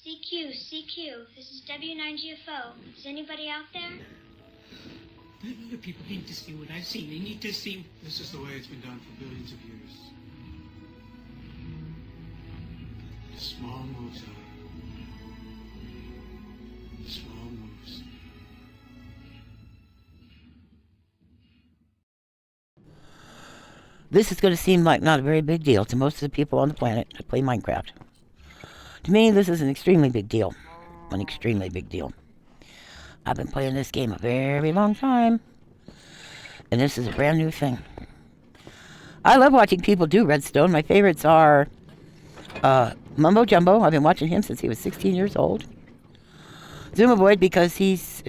CQ, CQ, this is W9GFO. Is anybody out there? Other people need to see what I've seen. They need to see... This is the way it's been done for billions of years. Small moves, Small moves. This is going to seem like not a very big deal to most of the people on the planet that play Minecraft. To me, this is an extremely big deal. An extremely big deal. I've been playing this game a very long time, and this is a brand new thing. I love watching people do Redstone. My favorites are Mumbo Jumbo. I've been watching him since he was 16 years old. Xisumavoid, because he's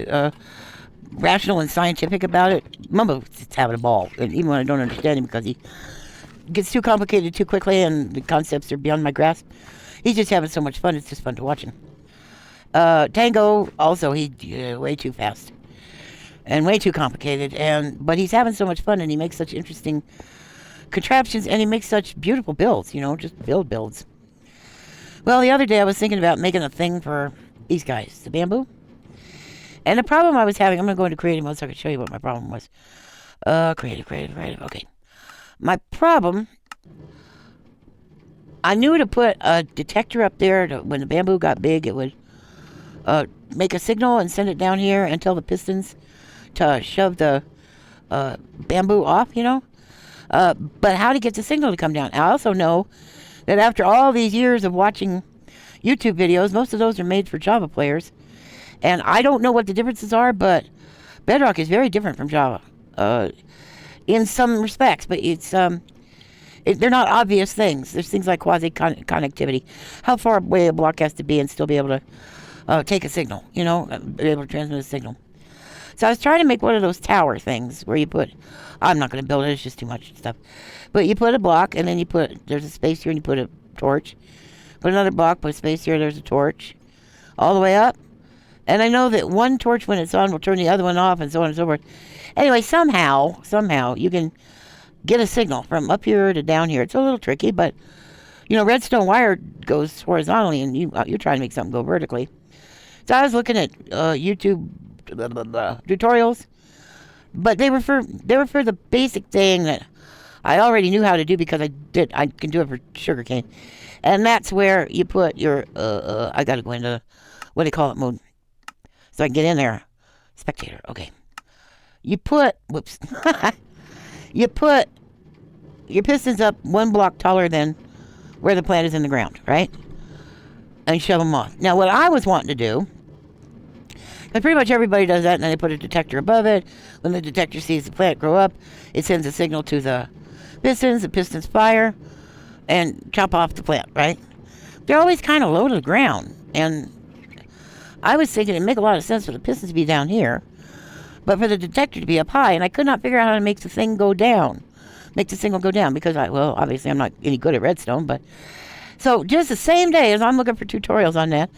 rational and scientific about it. Mumbo's just having a ball, and even when I don't understand him because he gets too complicated too quickly and the concepts are beyond my grasp, he's just having so much fun. It's just fun to watch him. Tango, also, he's way too fast and way too complicated, but he's having so much fun, and he makes such interesting contraptions, and he makes such beautiful builds, just builds. Well, the other day I was thinking about making a thing for these guys, the bamboo. And the problem I was having, I'm going to go into creative mode so I can show you what my problem was. Creative, okay. My problem, I knew to put a detector up there when the bamboo got big, it would make a signal and send it down here and tell the pistons to shove the bamboo off, but how to get the signal to come down. I also know that after all these years of watching YouTube videos, most of those are made for Java players. And I don't know what the differences are, but Bedrock is very different from Java in some respects. But it's they're not obvious things. There's things like quasi-connectivity. How far away a block has to be and still be able to take a signal, be able to transmit a signal. So I was trying to make one of those tower things where you put, I'm not going to build it, it's just too much stuff. But you put a block, and then there's a space here, and you put a torch. Put another block, put a space here, there's a torch. All the way up. And I know that one torch, when it's on, will turn the other one off, and so on and so forth. Anyway, somehow, you can get a signal from up here to down here. It's a little tricky, but, redstone wire goes horizontally, and you're trying to make something go vertically. So I was looking at YouTube tutorials, but they were for the basic thing that I already knew how to do because I can do it for sugarcane. And that's where you put your, I gotta go into, what do you call it, mode, so I can get in there. Spectator, okay. You put your pistons up one block taller than where the plant is in the ground, right? And shove them off. Now, what I was wanting to do, and pretty much everybody does that, and then they put a detector above it. When the detector sees the plant grow up, it sends a signal to the pistons fire, and chop off the plant, right? They're always kind of low to the ground, and I was thinking it'd make a lot of sense for the pistons to be down here, but for the detector to be up high, and I could not figure out how to make the thing go down. Make the signal go down, because obviously I'm not any good at redstone, but... So, just the same day as I'm looking for tutorials on that,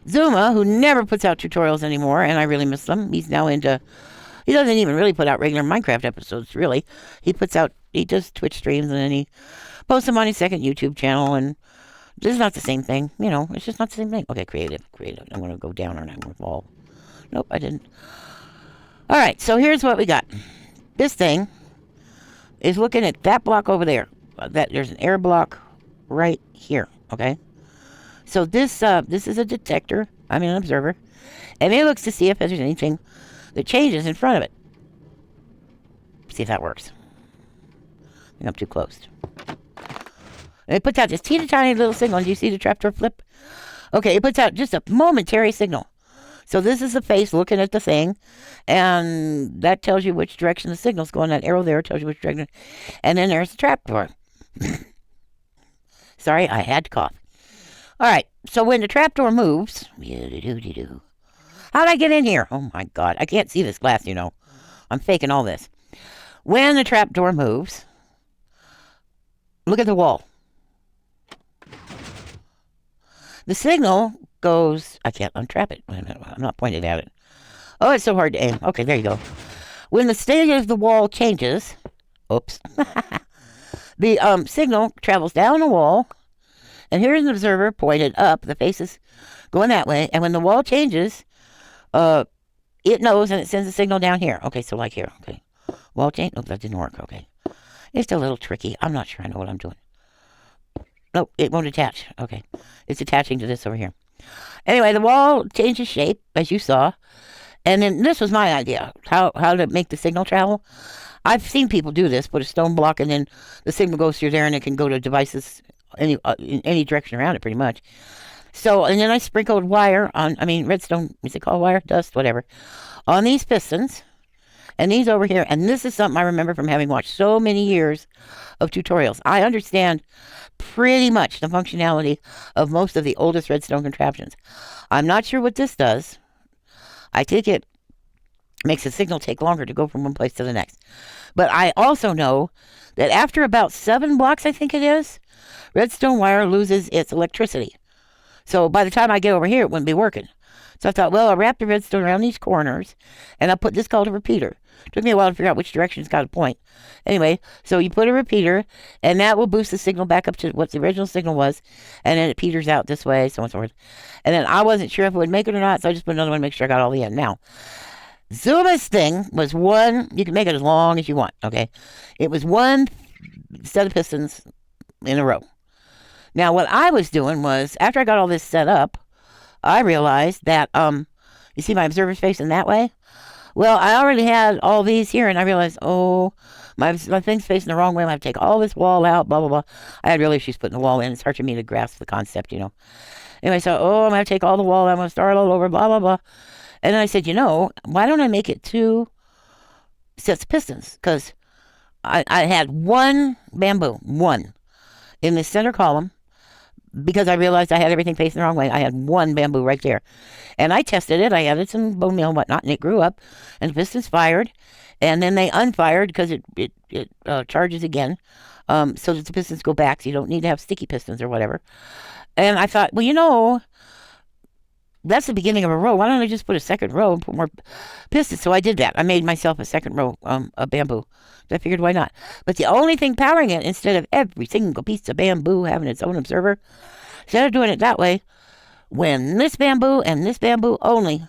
Zuma, who never puts out tutorials anymore, and I really miss them, he's now into... He doesn't even really put out regular Minecraft episodes, really. He does Twitch streams, and then he posts them on his second YouTube channel, and this is not the same thing. It's just not the same thing. Okay, creative. I'm going to go down, and I'm going to fall. Nope, I didn't. All right, so here's what we got. This thing is looking at that block over there. There's an air block right here, okay? So this is a detector. An observer. And it looks to see if there's anything that changes in front of it. See if that works. I think I'm too close. And it puts out this teeny tiny little signal. Do you see the trapdoor flip? Okay, it puts out just a momentary signal. So this is the face looking at the thing, and that tells you which direction the signal's going. That arrow there tells you which direction. And then there's the trapdoor. Sorry, I had to cough. All right, so when the trapdoor moves, how'd I get in here? Oh my God, I can't see this glass, I'm faking all this. When the trapdoor moves, look at the wall. The signal goes, I can't untrap it. Wait a minute, I'm not pointing at it. Oh, it's so hard to aim. Okay, there you go. When the state of the wall changes, oops, the signal travels down the wall, and here's an observer pointed up. The face is going that way. And when the wall changes, it knows and it sends a signal down here. Okay, so like here. Okay, wall change. Oh, that didn't work. Okay, it's a little tricky. I'm not sure I know what I'm doing. Nope, it won't attach. Okay, it's attaching to this over here. Anyway, the wall changes shape, as you saw. And then this was my idea, how to make the signal travel. I've seen people do this, put a stone block and then the signal goes through there and it can go to devices in any direction around it pretty much. So, and then I sprinkled wire on, redstone, is it called wire? Dust, whatever, on these pistons and these over here. And this is something I remember from having watched so many years of tutorials. I understand pretty much the functionality of most of the oldest redstone contraptions. I'm not sure what this does. I think it makes the signal take longer to go from one place to the next. But I also know that after about 7 blocks, I think it is, redstone wire loses its electricity. So by the time I get over here, it wouldn't be working. So I thought, well, I'll wrap the redstone around these corners, and I'll put this called a repeater. Took me a while to figure out which direction it's got to point. Anyway, so you put a repeater, and that will boost the signal back up to what the original signal was, and then it peters out this way, so on and so forth. And then I wasn't sure if it would make it or not, so I just put another one to make sure I got all the end. Now, Zuma's thing was one, you can make it as long as you want, okay? It was one set of pistons in a row. Now, what I was doing was, after I got all this set up, I realized that, you see my observer's facing that way? Well, I already had all these here, and I realized, oh, my thing's facing the wrong way. I'm going to take all this wall out, blah, blah, blah. I had real issues putting the wall in. It's hard for me to grasp the concept, you know. Anyway, so, I'm going to take all the wall. I'm going to start all over, blah, blah, blah. And then I said, why don't I make it 2 sets of pistons? Because I had one bamboo, one, in the center column. Because I realized I had everything facing the wrong way. I had one bamboo right there. And I tested it. I added some bone meal and whatnot, and it grew up. And the pistons fired. And then they unfired because it charges again. So that the pistons go back. So you don't need to have sticky pistons or whatever. And I thought, well, that's the beginning of a row. Why don't I just put a second row and put more pistons? So I did that. I made myself a second row of bamboo. So I figured, why not? But the only thing powering it, instead of every single piece of bamboo having its own observer, instead of doing it that way, when this bamboo and this bamboo only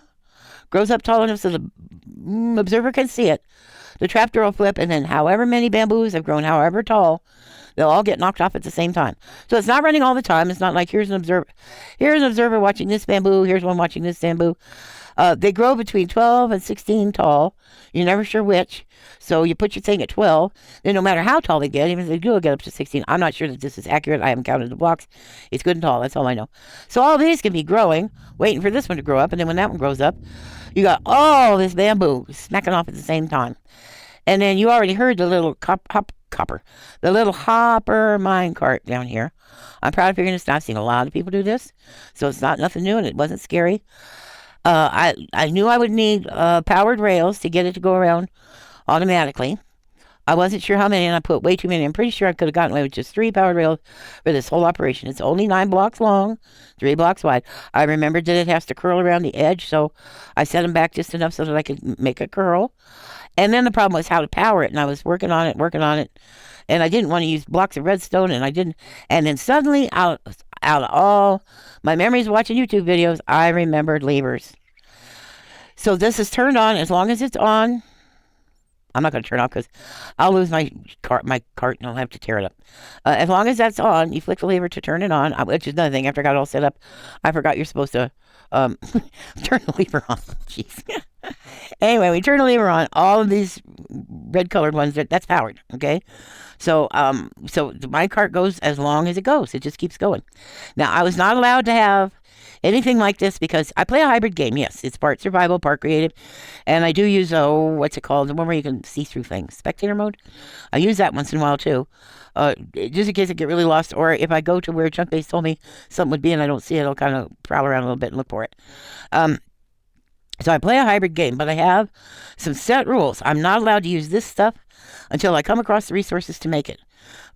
grows up tall enough so the observer can see it, the trapdoor will flip, and then however many bamboos have grown however tall, they'll all get knocked off at the same time. So it's not running all the time. It's not like here's an observer watching this bamboo, here's one watching this bamboo. They grow between 12 and 16 tall. You're never sure which. So you put your thing at 12. Then no matter how tall they get, even if they do get up to 16, I'm not sure that this is accurate. I haven't counted the blocks. It's good and tall. That's all I know. So all these can be growing, waiting for this one to grow up. And then when that one grows up, you got all this bamboo smacking off at the same time. And then you already heard the little the little hopper minecart down here. I'm proud of figuring this out. I've seen a lot of people do this. So it's not nothing new and it wasn't scary. I knew I would need powered rails to get it to go around automatically. I wasn't sure how many, and I put way too many. I'm pretty sure I could have gotten away with just 3 powered rails for this whole operation. It's only 9 blocks long, 3 blocks wide. I remembered that it has to curl around the edge, so I set them back just enough so that I could make a curl. And then the problem was how to power it, and I was working on it, and I didn't want to use blocks of redstone, and I didn't. And then suddenly, out of all my memories of watching YouTube videos, I remembered levers. So this is turned on. As long as it's on, I'm not going to turn off because I'll lose my cart and I'll have to tear it up. As long as that's on, you flick the lever to turn it on, which is another thing. After I got it all set up, I forgot you're supposed to turn the lever on. Jeez. Anyway, we turn the lever on. All of these red colored ones, that's powered. Okay. So my cart goes as long as it goes. It just keeps going. Now, I was not allowed to have anything like this because I play a hybrid game. Yes, it's part survival, part creative. And I do use, what's it called? The one where you can see through things. Spectator mode. I use that once in a while, too. Just in case I get really lost. Or if I go to where Junk Base told me something would be and I don't see it, I'll kind of prowl around a little bit and look for it. So I play a hybrid game, but I have some set rules. I'm not allowed to use this stuff until I come across the resources to make it.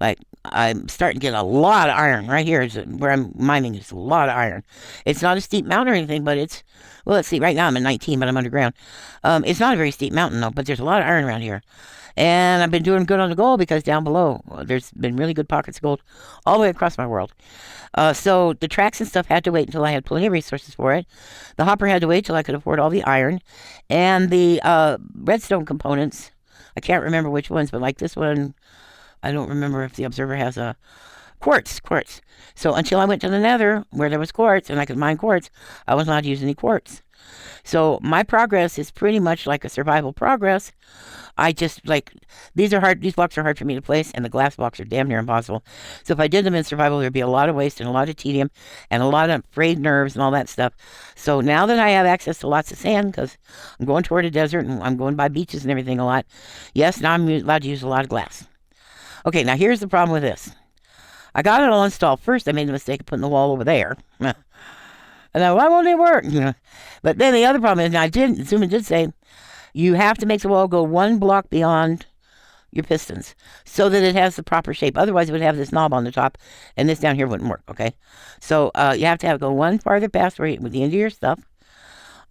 Like, I'm starting to get a lot of iron. Right here is where I'm mining. It's a lot of iron. It's not a steep mountain or anything, but it's, well, let's see. Right now I'm at 19, but I'm underground. It's not a very steep mountain, though, but there's a lot of iron around here. And I've been doing good on the gold because down below, there's been really good pockets of gold all the way across my world. So the tracks and stuff had to wait until I had plenty of resources for it. The hopper had to wait till I could afford all the iron. And the redstone components, I can't remember which ones, but like this one, I don't remember if the observer has a quartz. So until I went to the nether where there was quartz and I could mine quartz, I was not using any quartz. So my progress is pretty much like a survival progress. I just, like, these blocks are hard for me to place, and the glass blocks are damn near impossible. So if I did them in survival, there'd be a lot of waste and a lot of tedium and a lot of frayed nerves and all that stuff. So now that I have access to lots of sand, because I'm going toward a desert and I'm going by beaches and everything a lot, yes, now I'm allowed to use a lot of glass. Okay, now here's the problem with this. I got it all installed. First, I made the mistake of putting the wall over there. And then, why won't it work? But then the other problem is, and Zuma did say, you have to make the wall go one block beyond your pistons so that it has the proper shape. Otherwise, it would have this knob on the top, and this down here wouldn't work, okay? So you have to have it go one farther past with the end of your stuff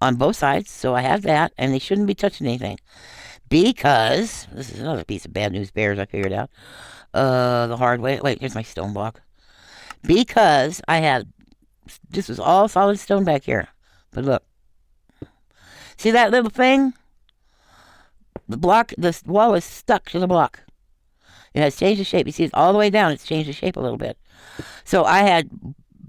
on both sides. So I have that, and they shouldn't be touching anything. Because, this is another piece of bad news bears I figured out the hard way. Wait, here's my stone block. Because this was all solid stone back here. But look. See that little thing? The wall is stuck to the block. It has changed the shape. You see, it's all the way down. It's changed the shape a little bit. So I had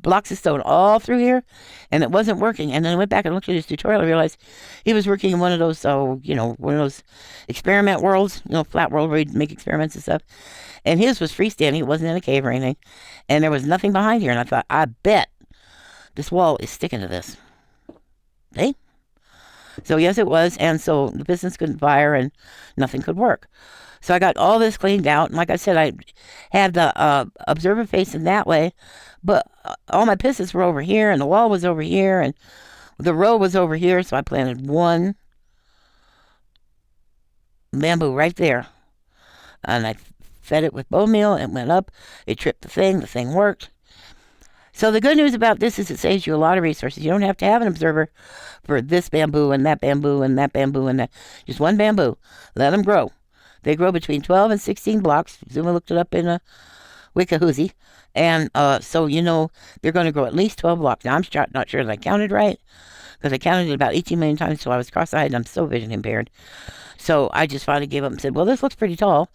blocks of stone all through here, and it wasn't working. And then I went back and looked at his tutorial and realized he was working in one of those, one of those experiment worlds, flat world where he'd make experiments and stuff. And his was freestanding. It wasn't in a cave or anything. And there was nothing behind here. And I thought, I bet this wall is sticking to this. See? So yes, it was, and so the pistons couldn't fire, and nothing could work. So I got all this cleaned out, and like I said, I had the observer facing that way, but all my pistons were over here, and the wall was over here, and the row was over here, so I planted one bamboo right there, and I fed it with bone meal, and went up, it tripped the thing worked. So the good news about this is it saves you a lot of resources. You don't have to have an observer for this bamboo and that bamboo and that bamboo and that. Just one bamboo. Let them grow. They grow between 12 and 16 blocks. Zuma looked it up in a Wikahoozy. And so, they're going to grow at least 12 blocks. Now, I'm not sure that I counted right, because I counted it about 18 million times, so I was cross-eyed and I'm so vision impaired. So I just finally gave up and said, well, this looks pretty tall.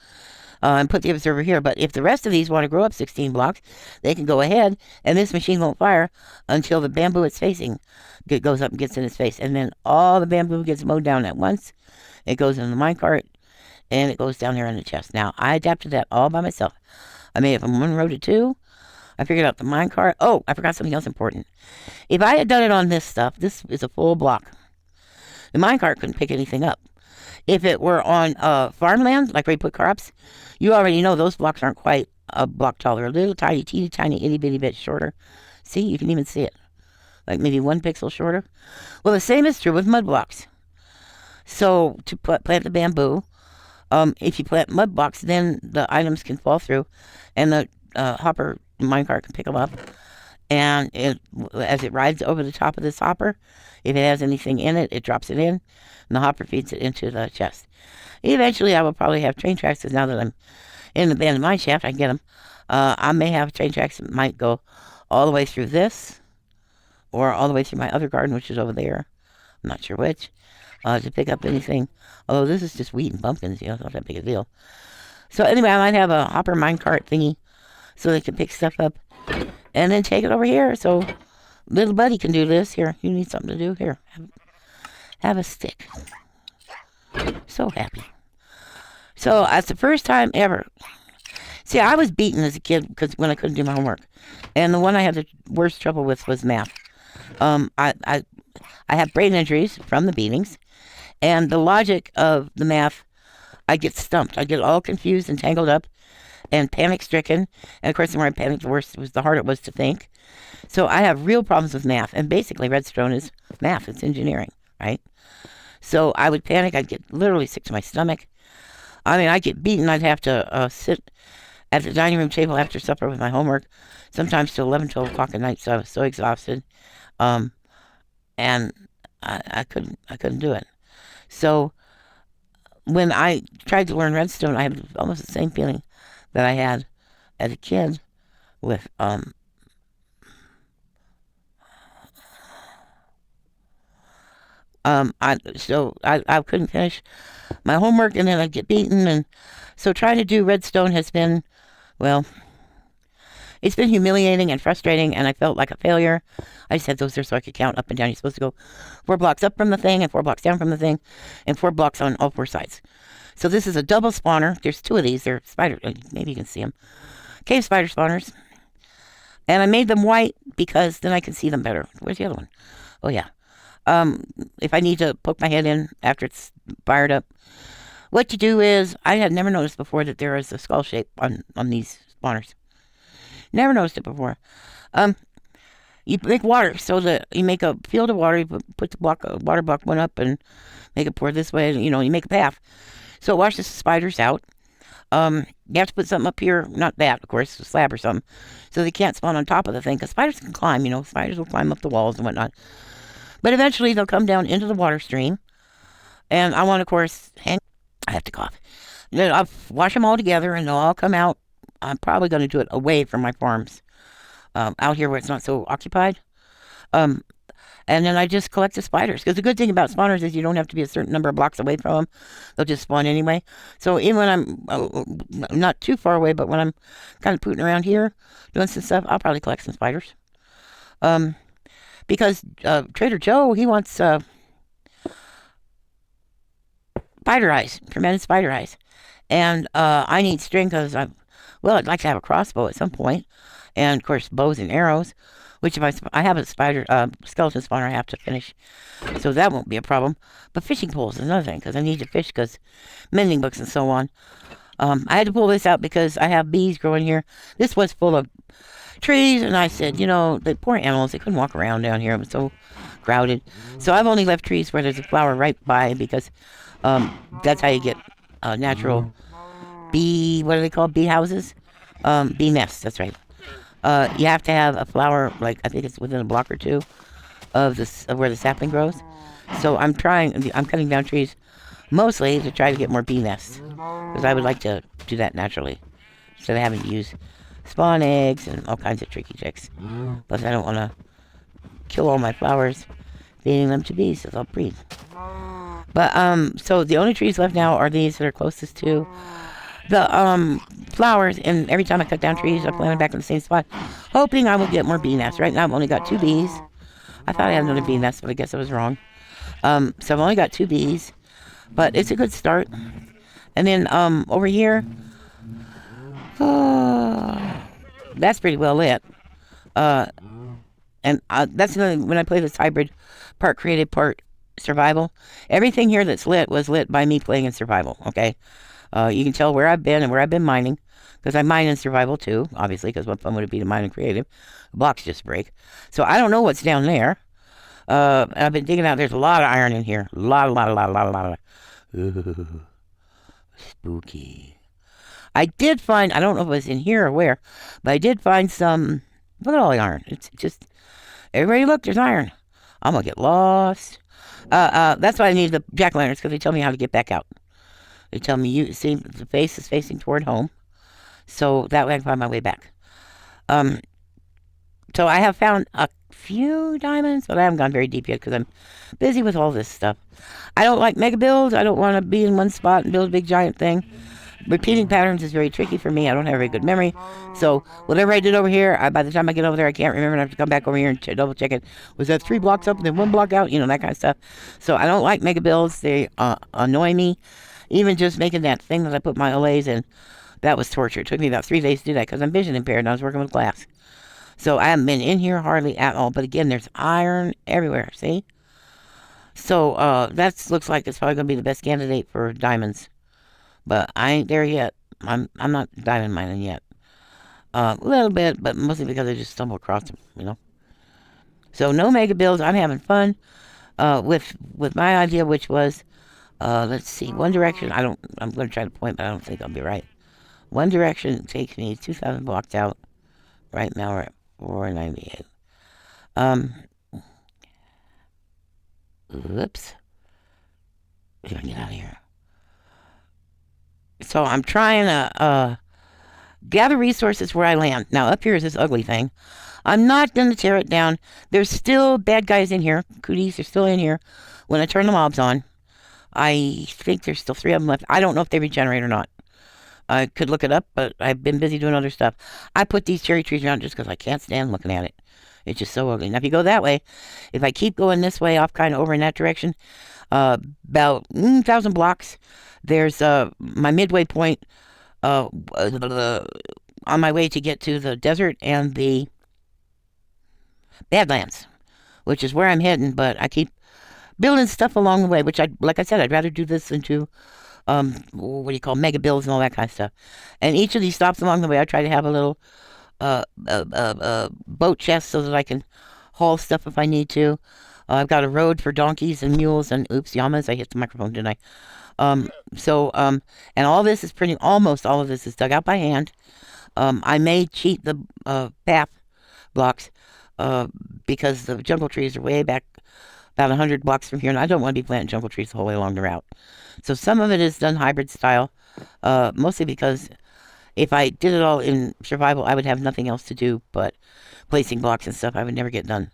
And put the observer here. But if the rest of these want to grow up 16 blocks, they can go ahead, and this machine won't fire until the bamboo it's facing goes up and gets in its face. And then all the bamboo gets mowed down at once. It goes in the minecart, and it goes down there in the chest. Now, I adapted that all by myself. I made it from 1 row to 2. I figured out the minecart. Oh, I forgot something else important. If I had done it on this stuff, this is a full block. The minecart couldn't pick anything up. If it were on farmland, like where you put crops, you already know those blocks aren't quite a block tall. They're a little tiny, teeny, tiny, itty bitty bit shorter. See, you can even see it. Like maybe 1 pixel shorter. Well, the same is true with mud blocks. So to plant the bamboo, if you plant mud blocks, then the items can fall through, and the hopper minecart can pick them up. And as it rides over the top of this hopper, if it has anything in it, it drops it in, and the hopper feeds it into the chest. Eventually, I will probably have train tracks, because now that I'm in the abandoned mine shaft, I can get them. I may have train tracks that might go all the way through this, or all the way through my other garden, which is over there. I'm not sure which, to pick up anything. Although this is just wheat and pumpkins, it's not that big a deal. So anyway, I might have a hopper minecart thingy, so they can pick stuff up, and then take it over here, so little buddy can do this. Here, you need something to do. Here, have a stick. So happy. So that's the first time ever. See, I was beaten as a kid because when I couldn't do my homework, and the one I had the worst trouble with was math. I have brain injuries from the beatings, and the logic of the math, I get stumped. I get all confused and tangled up and panic-stricken. And of course, the more I panicked, the worse it was, the harder it was to think. So I have real problems with math, and basically Redstone is math. It's engineering, right? So I would panic. I'd get literally sick to my stomach. I mean, I'd get beaten. I'd have to sit at the dining room table after supper with my homework, sometimes till 11, 12 o'clock at night. So I was so exhausted, and I couldn't do it. So when I tried to learn Redstone, I had almost the same feeling that I had as a kid with I couldn't finish my homework, and then I'd get beaten, and so trying to do Redstone has been, well, it's been humiliating and frustrating, and I felt like a failure. I just had those there so I could count up and down. You're supposed to go 4 blocks up from the thing and 4 blocks down from the thing and 4 blocks on all 4 sides. So this is a double spawner. There's 2 of these. They're spider, maybe you can see them. Cave spider spawners. And I made them white because then I can see them better. Where's the other one? Oh, yeah. If I need to poke my head in after it's fired up. What you do is, I had never noticed before that there is a skull shape on these spawners. Never noticed it before. You make water so that you make a field of water. You put the water block one up and make it pour this way. You know, you make a path. So it washes the spiders out. You have to put something up here. Not that, of course, a slab or something. So they can't spawn on top of the thing. Because spiders can climb, you know. Spiders will climb up the walls and whatnot. But eventually they'll come down into the water stream. And I want, of course, I have to cough. Then I'll wash them all together and they'll all come out. I'm probably going to do it away from my farms. Out here where it's not so occupied. And then I just collect the spiders. Because the good thing about spawners is you don't have to be a certain number of blocks away from them. They'll just spawn anyway. So even when I'm not too far away, but when I'm kind of pooting around here, doing some stuff, I'll probably collect some spiders. Because Trader Joe, he wants spider eyes, fermented spider eyes. And I need string because I'd like to have a crossbow at some point. And, of course, bows and arrows, which if I have a skeleton spawner I have to finish. So that won't be a problem. But fishing poles is another thing, because I need to fish, because mending books and so on. I had to pull this out because I have bees growing here. This was full of trees, and I said, you know, the poor animals, they couldn't walk around down here. It was so crowded. So I've only left trees where there's a flower right by, because that's how you get natural bee, what are they called, bee houses? Bee nests, that's right. You have to have a flower, like, I think it's within a block or 2 of where the sapling grows. So I'm cutting down trees mostly to try to get more bee nests. Because I would like to do that naturally. Instead of having to use spawn eggs and all kinds of tricky tricks. Plus I don't want to kill all my flowers feeding them to bees, so they'll breed. But, so the only trees left now are these that are closest to the flowers, and every time I cut down trees I plant them back in the same spot, hoping I will get more bee nests. Right now I've only got 2 bees. I thought I had another bee nest, but I guess I was wrong. So I've only got 2 bees, but it's a good start. And then over here, that's pretty well lit. And that's another, when I play this hybrid, part creative, part survival, everything here that's lit was lit by me playing in survival, okay? You can tell where I've been and where I've been mining, because I mine in survival too, obviously, because what fun would it be to mine in creative? The blocks just break. So I don't know what's down there. I've been digging out. There's a lot of iron in here. A lot. Ooh, spooky. I did find, I don't know if it was in here or where, but I did find some, look at all the iron. It's just, everywhere you look, there's iron. I'm going to get lost. That's why I need the jack-o'-lanterns, because they tell me how to get back out. They tell me, you see, the face is facing toward home. So that way I can find my way back. So I have found a few diamonds, but I haven't gone very deep yet because I'm busy with all this stuff. I don't like mega builds. I don't want to be in one spot and build a big giant thing. Repeating patterns is very tricky for me. I don't have a very good memory. So whatever I did over here, by the time I get over there, I can't remember. And I have to come back over here and double check it. Was that 3 blocks up and then 1 block out? You know, that kind of stuff. So I don't like mega builds. They annoy me. Even just making that thing that I put my allays in, that was torture. It took me about 3 days to do that because I'm vision impaired and I was working with glass. So I haven't been in here hardly at all. But again, there's iron everywhere, see? So that looks like it's probably going to be the best candidate for diamonds. But I ain't there yet. I'm not diamond mining yet. A little bit, but mostly because I just stumbled across them, you know? So no mega builds. I'm having fun with my idea, which was, let's see, one direction. I'm going to try to point, but I don't think I'll be right. One direction takes me 2,000 blocks out. Right now we're at 498. Oops. If I can get out of here. So I'm trying to gather resources where I land. Now, up here is this ugly thing. I'm not going to tear it down. There's still bad guys in here. Cooties are still in here when I turn the mobs on. I think there's still 3 of them left. I don't know if they regenerate or not. I could look it up, but I've been busy doing other stuff. I put these cherry trees around just because I can't stand looking at it. It's just so ugly. Now, if you go that way, if I keep going this way, off kind of over in that direction, about 1,000 blocks, there's my midway point on my way to get to the desert and the Badlands, which is where I'm heading. But I keep building stuff along the way, which like I said, I'd rather do this than to what do you call mega builds and all that kind of stuff. And each of these stops along the way, I try to have a little boat chest so that I can haul stuff if I need to. I've got a road for donkeys and mules and yamas. I hit the microphone, didn't I? And all this is almost all of this is dug out by hand. I may cheat the path blocks because the jungle trees are way back about 100 blocks from here, and I don't want to be planting jungle trees the whole way along the route. So some of it is done hybrid style, mostly because if I did it all in survival, I would have nothing else to do but placing blocks and stuff. I would never get done.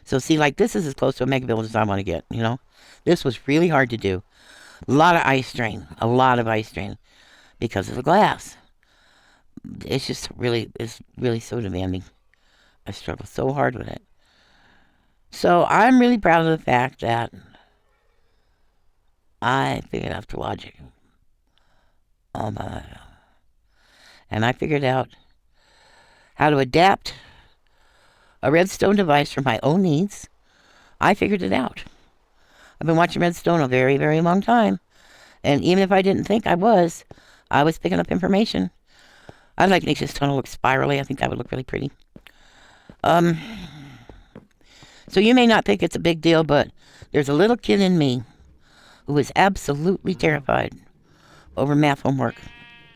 So see, like this is as close to a mega build as I want to get, you know? This was really hard to do. A lot of ice drain because of the glass. It's just really so demanding. I struggle so hard with it. So I'm really proud of the fact that I figured out the logic. And I figured out how to adapt a Redstone device for my own needs. I figured it out. I've been watching Redstone a very, very long time. And even if I didn't think I was picking up information. I'd like to make this tunnel look spirally. I think that would look really pretty. So you may not think it's a big deal, but there's a little kid in me who is absolutely terrified over math homework.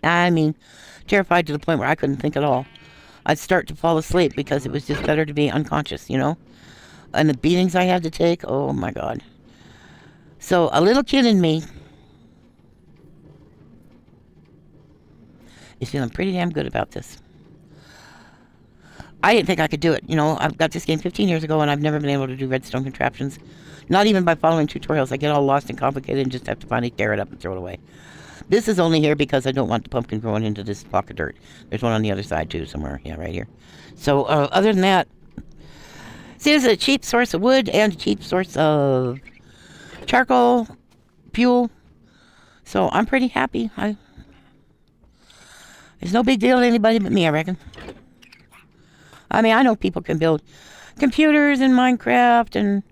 I mean, terrified to the point where I couldn't think at all. I'd start to fall asleep because it was just better to be unconscious, you know? And the beatings I had to take, oh my God. So a little kid in me is feeling pretty damn good about this. I didn't think I could do it. You know, I got this game 15 years ago and I've never been able to do redstone contraptions. Not even by following tutorials. I get all lost and complicated and just have to finally tear it up and throw it away. This is only here because I don't want the pumpkin growing into this block of dirt. There's one on the other side too, somewhere. Yeah, right here. So, other than that, see, this is a cheap source of wood and a cheap source of charcoal, fuel. So, I'm pretty happy. It's no big deal to anybody but me, I reckon. I mean, I know people can build computers in Minecraft and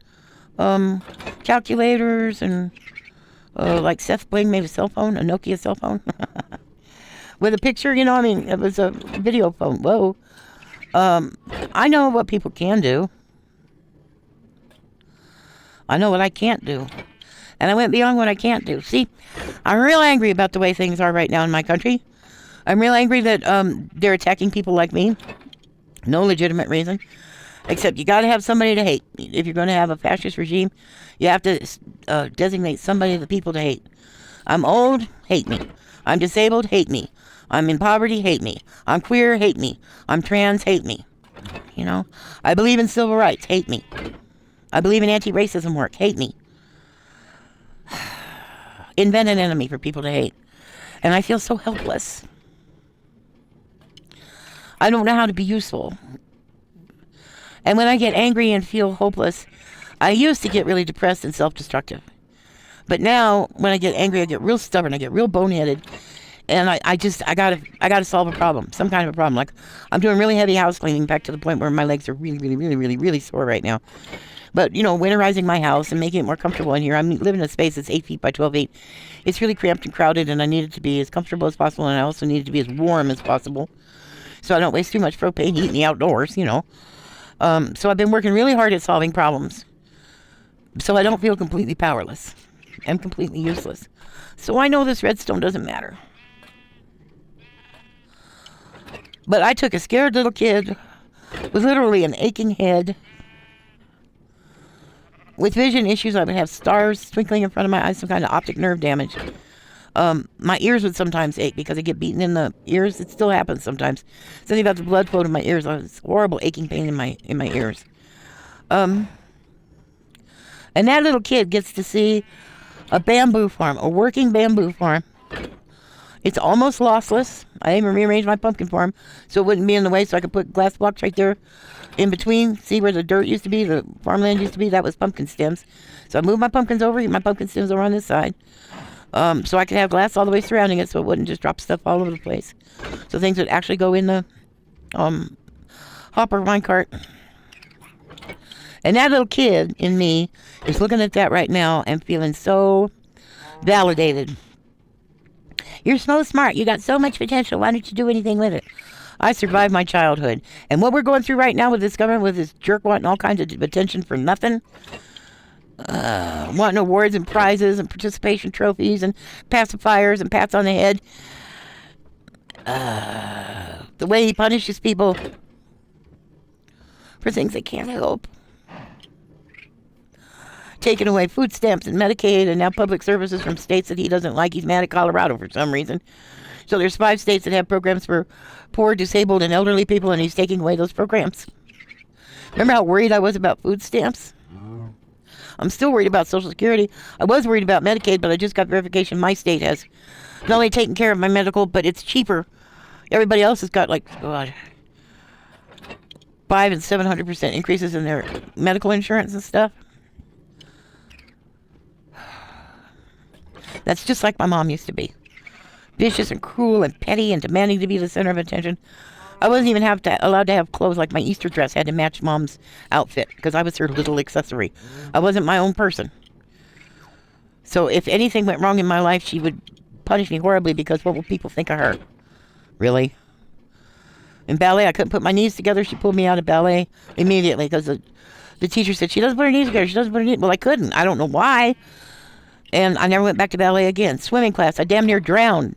calculators and like Seth Bling made a cell phone, a Nokia cell phone with a picture, you know, I mean, it was a video phone. Whoa. I know what people can do. I know what I can't do. And I went beyond what I can't do. See, I'm real angry about the way things are right now in my country. I'm real angry that they're attacking people like me. No legitimate reason. Except you got to have somebody to hate. If you're going to have a fascist regime, you have to designate somebody the people to hate. I'm old, hate me. I'm disabled, hate me. I'm in poverty, hate me. I'm queer, hate me. I'm trans, hate me. You know? I believe in civil rights, hate me. I believe in anti-racism work, hate me. Invent an enemy for people to hate. And I feel so helpless. I don't know how to be useful. And when I get angry and feel hopeless, I used to get really depressed and self-destructive. But now, when I get angry, I get real stubborn. I get real boneheaded. And I gotta solve a problem. Some kind of a problem. Like, I'm doing really heavy house cleaning back to the point where my legs are really sore right now. But, you know, winterizing my house and making it more comfortable in here. I'm living in a space that's 8 feet by 12 feet. It's really cramped and crowded, and I need it to be as comfortable as possible, and I also need it to be as warm as possible, so I don't waste too much propane heat in the outdoors, you know. So I've been working really hard at solving problems, so I don't feel completely powerless and completely useless. So I know this redstone doesn't matter. But I took a scared little kid with literally an aching head, with vision issues. I would have stars twinkling in front of my eyes, some kind of optic nerve damage. My ears would sometimes ache because I get beaten in the ears. It still happens sometimes. Something about the blood flow to my ears. It's horrible aching pain in my ears. And that little kid gets to see a bamboo farm, a working bamboo farm. It's almost lossless. I even rearranged my pumpkin farm so it wouldn't be in the way, so I could put glass blocks right there in between. See where the dirt used to be, the farmland used to be? That was pumpkin stems. So I moved my pumpkins over, my pumpkin stems over on this side. So I could have glass all the way surrounding it so it wouldn't just drop stuff all over the place. So things would actually go in the hopper minecart. And that little kid in me is looking at that right now and feeling so validated. You're so smart. You got so much potential. Why don't you do anything with it? I survived my childhood. And what we're going through right now with this government, with this jerk wanting all kinds of attention for nothing, wanting awards and prizes and participation trophies and pacifiers and pats on the head. The way he punishes people for things they can't help. Taking away food stamps and Medicaid and now public services from states that he doesn't like. He's mad at Colorado for some reason. So there's 5 states that have programs for poor, disabled, and elderly people, and he's taking away those programs. Remember how worried I was about food stamps? I'm still worried about Social Security. I was worried about Medicaid, but I just got verification my state has not only taken care of my medical, but it's cheaper. Everybody else has got like 500% and 700% increases in their medical insurance and stuff. That's just like my mom used to be. Vicious and cruel and petty and demanding to be the center of attention. I wasn't even allowed to have clothes. Like my Easter dress had to match Mom's outfit because I was her little accessory. I wasn't my own person. So if anything went wrong in my life, she would punish me horribly because what will people think of her? Really? In ballet, I couldn't put my knees together. She pulled me out of ballet immediately because the teacher said, she doesn't put her knees together. She doesn't put her knees. Well, I couldn't. I don't know why. And I never went back to ballet again. Swimming class, I damn near drowned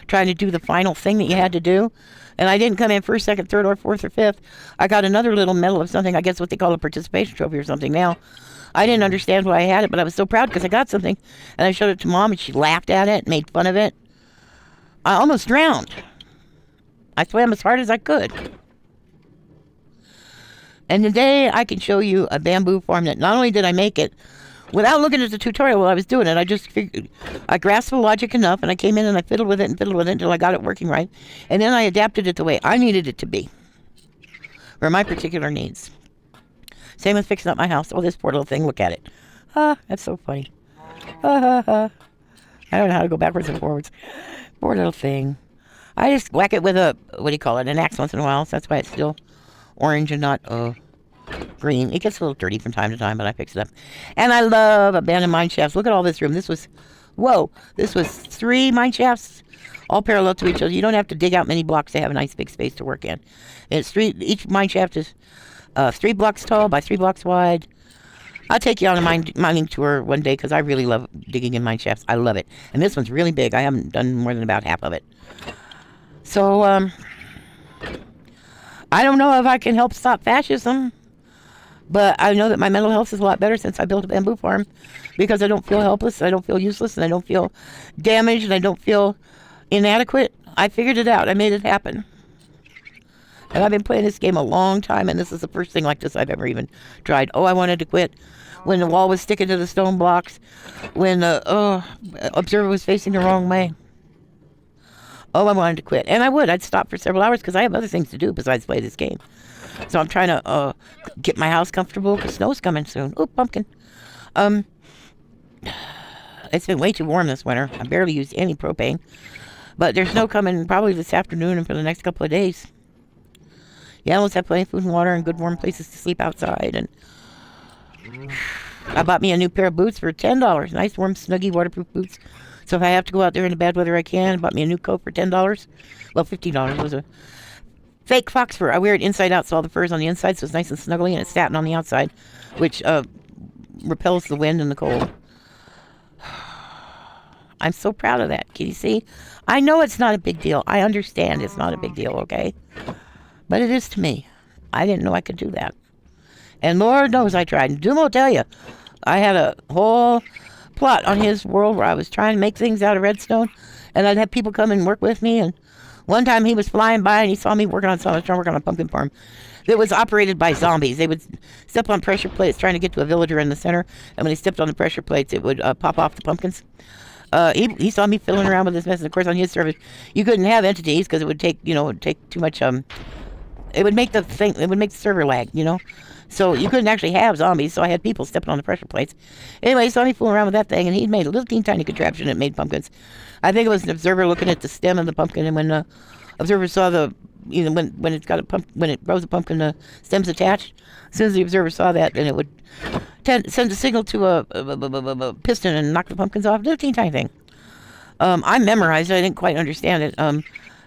trying to do the final thing that you had to do. And I didn't come in first, second, third, or fourth, or fifth. I got another little medal of something, I guess what they call a participation trophy or something now. I didn't understand why I had it, but I was so proud because I got something. And I showed it to Mom, and she laughed at it, made fun of it. I almost drowned. I swam as hard as I could. And today I can show you a bamboo farm that not only did I make it, without looking at the tutorial while I was doing it, I just figured, I grasped the logic enough, and I came in and I fiddled with it until I got it working right. And then I adapted it the way I needed it to be for my particular needs. Same with fixing up my house. Oh, this poor little thing, look at it. Ah, that's so funny. I don't know how to go backwards and forwards. Poor little thing. I just whack it with an axe once in a while, so that's why it's still orange and not, green. It gets a little dirty from time to time, but I fix it up. And I love abandoned mine shafts. Look at all this room. This was 3 mine shafts, all parallel to each other. You don't have to dig out many blocks to have a nice big space to work in. It's each mine shaft is 3 blocks tall by 3 blocks wide. I'll take you on a mining tour one day because I really love digging in mine shafts. I love it. And this one's really big. I haven't done more than about half of it. So, I don't know if I can help stop fascism. But I know that my mental health is a lot better since I built a bamboo farm because I don't feel helpless, I don't feel useless, and I don't feel damaged, and I don't feel inadequate. I figured it out. I made it happen. And I've been playing this game a long time, and this is the first thing like this I've ever even tried. Oh, I wanted to quit when the wall was sticking to the stone blocks, when the observer was facing the wrong way. Oh, I wanted to quit. And I would. I'd stop for several hours because I have other things to do besides play this game. So I'm trying to get my house comfortable because snow's coming soon. Oh, pumpkin. It's been way too warm this winter. I barely used any propane. But there's snow coming probably this afternoon and for the next couple of days. The animals have plenty of food and water and good warm places to sleep outside. And I bought me a new pair of boots for $10. Nice, warm, snuggy, waterproof boots. So if I have to go out there in the bad weather, I can. I bought me a new coat for $10. Well, $15. It was a fake fox fur. I wear it inside out, so all the fur is on the inside, so it's nice and snuggly, and it's satin on the outside, which repels the wind and the cold. I'm so proud of that. Can you see? I know it's not a big deal. I understand it's not a big deal, okay? But it is to me. I didn't know I could do that. And Lord knows I tried. And Doom will tell you, I had a whole plot on his world where I was trying to make things out of redstone, and I'd have people come and work with me. And one time he was flying by and he saw me working on something. I was trying to work on a pumpkin farm that was operated by zombies. They would step on pressure plates trying to get to a villager in the center, and when they stepped on the pressure plates, it would pop off the pumpkins. He saw me fiddling around with this mess, and of course on his server, you couldn't have entities because it would take too much. It would make the server lag, So you couldn't actually have zombies, so I had people stepping on the pressure plates. Anyway, he saw me fooling around with that thing, and he'd made a little teeny tiny contraption that made pumpkins. I think it was an observer looking at the stem of the pumpkin, and when the observer saw when it grows a pumpkin, the stem's attached. As soon as the observer saw that, then it would send a signal to a piston and knock the pumpkins off. Little teeny tiny thing. I memorized it. I didn't quite understand it.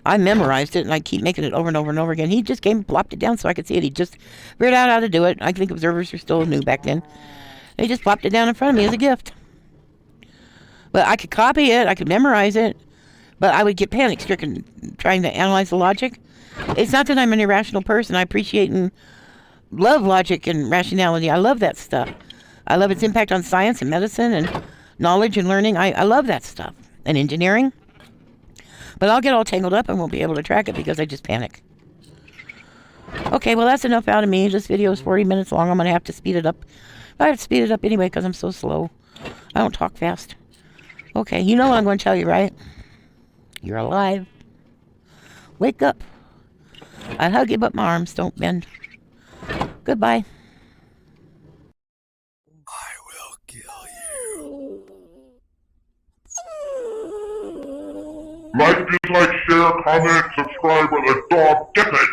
I memorized it, and I keep making it over and over and over again. He just came and plopped it down so I could see it. He just figured out how to do it. I think observers were still new back then. He just plopped it down in front of me as a gift. But I could copy it. I could memorize it. But I would get panic-stricken trying to analyze the logic. It's not that I'm an irrational person. I appreciate and love logic and rationality. I love that stuff. I love its impact on science and medicine and knowledge and learning. I love that stuff. And engineering. But I'll get all tangled up and won't be able to track it because I just panic. Okay, well that's enough out of me. This video is 40 minutes long. I'm going to have to speed it up. I have to speed it up anyway because I'm so slow. I don't talk fast. Okay, you know what I'm going to tell you, right? You're alive. Wake up. I'd hug you, but my arms don't bend. Goodbye. I will kill you. Like, dislike, share, comment, subscribe, or the dog gets it.